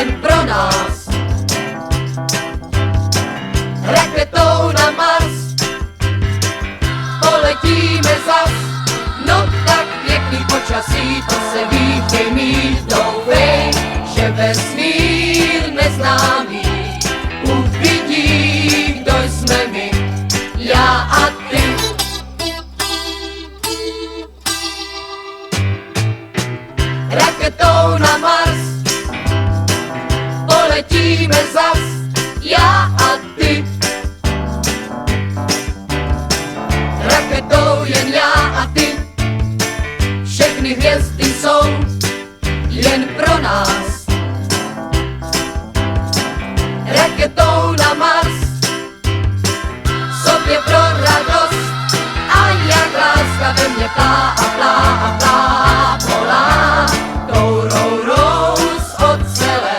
jen pro nás. Raketou na Mars poletíme zas, no tak pěkný počasí, to se ví, chtěj mít, doufej, že vesmír neznámý uvidí, kdo jsme my, já a ty. Raketou na Mars poletíme zas, já a ty. Raketou jen já a ty, všechny hvězdy jsou jen pro nás. Raketou na Mars, sobě pro radost, a jak láska ve mně plá a plá a plá, volá. Tou rourou z ocele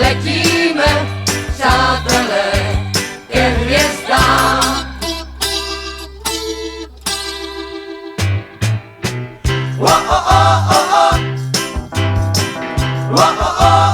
letíme, přátelé, ke hvězdám. Wo oh oh oh oh, wo oh oh.